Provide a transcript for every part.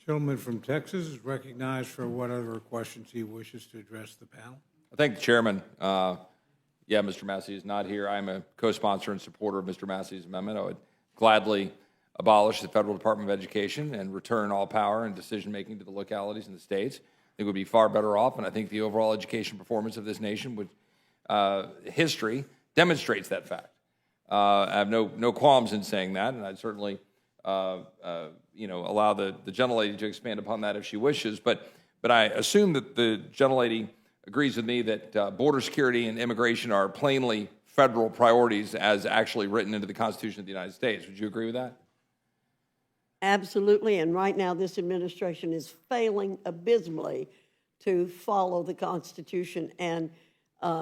Gentleman from Texas is recognized for whatever questions he wishes to address the panel. I thank the chairman. Yeah, Mr. Massey is not here. I'm a co-sponsor and supporter of Mr. Massey's amendment. I would gladly abolish the Federal Department of Education and return all power and decision-making to the localities and the states. I think we'd be far better off, and I think the overall education performance of this nation would, history demonstrates that fact. I have no qualms in saying that, and I'd certainly allow the gentlelady to expand upon that if she wishes. But I assume that the gentlelady agrees with me that border security and immigration are plainly federal priorities as actually written into the Constitution of the United States. Would you agree with that? Absolutely, and right now this administration is failing abysmally to follow the Constitution and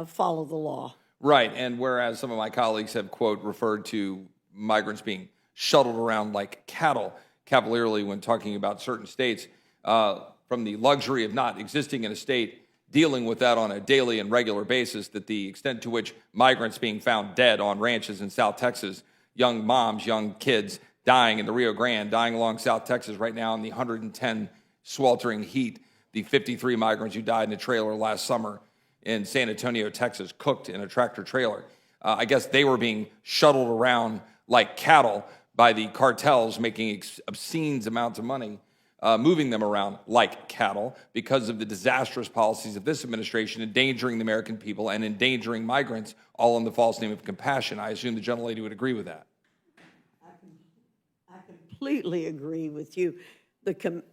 follow the law. Right, and whereas some of my colleagues have, quote, referred to migrants being shuttled around like cattle cavalierly when talking about certain states, from the luxury of not existing in a state, dealing with that on a daily and regular basis, that the extent to which migrants being found dead on ranches in South Texas, young moms, young kids dying in the Rio Grande, dying along South Texas right now in the 110 sweltering heat, the 53 migrants who died in a trailer last summer in San Antonio, Texas, cooked in a tractor trailer. I guess they were being shuttled around like cattle by the cartels, making obscene amounts of money, moving them around like cattle because of the disastrous policies of this administration, endangering the American people and endangering migrants, all in the false name of compassion. I assume the gentlelady would agree with that. I completely agree with you.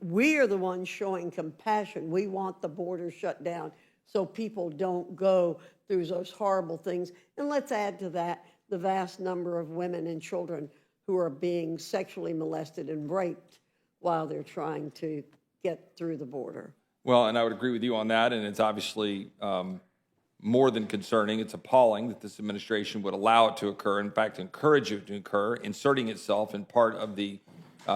We are the ones showing compassion. We want the border shut down so people don't go through those horrible things. And let's add to that the vast number of women and children who are being sexually molested and raped while they're trying to get through the border. Well, and I would agree with you on that, and it's obviously more than concerning. It's appalling that this administration would allow it to occur, in fact, encourage it to occur, inserting itself in part of the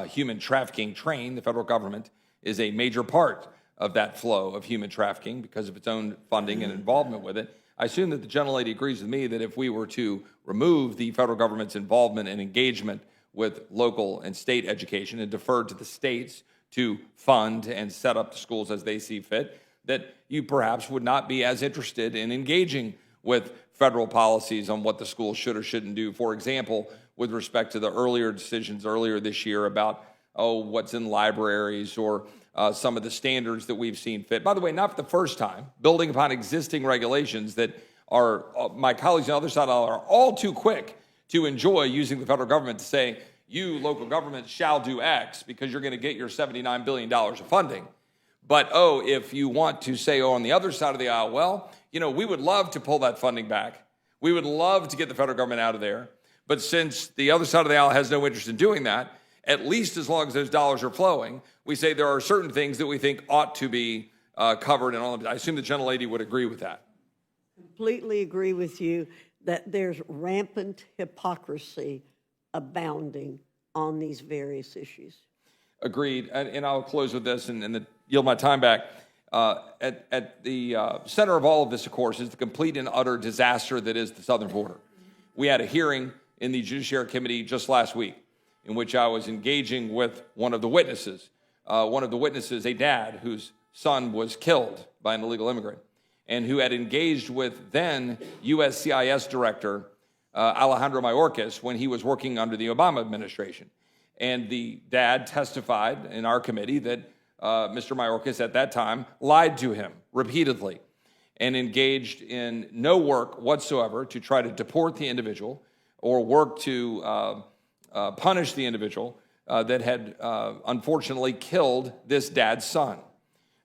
human trafficking train. The federal government is a major part of that flow of human trafficking because of its own funding and involvement with it. I assume that the gentlelady agrees with me that if we were to remove the federal government's involvement and engagement with local and state education and defer to the states to fund and set up the schools as they see fit, that you perhaps would not be as interested in engaging with federal policies on what the schools should or shouldn't do. For example, with respect to the earlier decisions earlier this year about, what's in libraries or some of the standards that we've seen fit. By the way, not for the first time, building upon existing regulations that are, my colleagues on the other side are all too quick to enjoy using the federal government to say, you local governments shall do X because you're going to get your $79 billion of funding. But, if you want to say, on the other side of the aisle, well, we would love to pull that funding back. We would love to get the federal government out of there. But since the other side of the aisle has no interest in doing that, at least as long as those dollars are flowing, we say there are certain things that we think ought to be covered. And all of it. I assume the gentlelady would agree with that. Completely agree with you that there's rampant hypocrisy abounding on these various issues. Agreed. And I'll close with this and then yield my time back. At the center of all of this, of course, is the complete and utter disaster that is the southern border. We had a hearing in the Judiciary Committee just last week in which I was engaging with one of the witnesses. A dad whose son was killed by an illegal immigrant and who had engaged with then USCIS Director Alejandro Mayorkas when he was working under the Obama administration. And the dad testified in our committee that Mr. Mayorkas at that time lied to him repeatedly and engaged in no work whatsoever to try to deport the individual or work to punish the individual that had unfortunately killed this dad's son.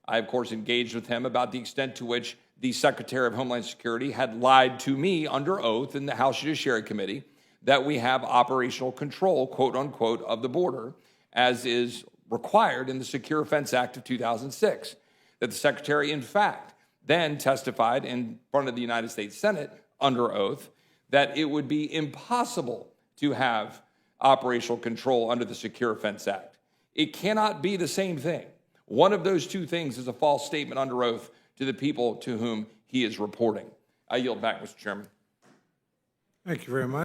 I, of course, engaged with him about the extent to which the Secretary of Homeland Security had lied to me under oath in the House Judiciary Committee that we have operational control, quote unquote, of the border, as is required in the Secure Fence Act of 2006. That the Secretary, in fact, then testified in front of the United States Senate under oath that it would be impossible to have operational control under the Secure Fence Act. It cannot be the same thing. One of those two things is a false statement under oath to the people to whom he is reporting. I yield back, Mr. Chairman. Thank you very much.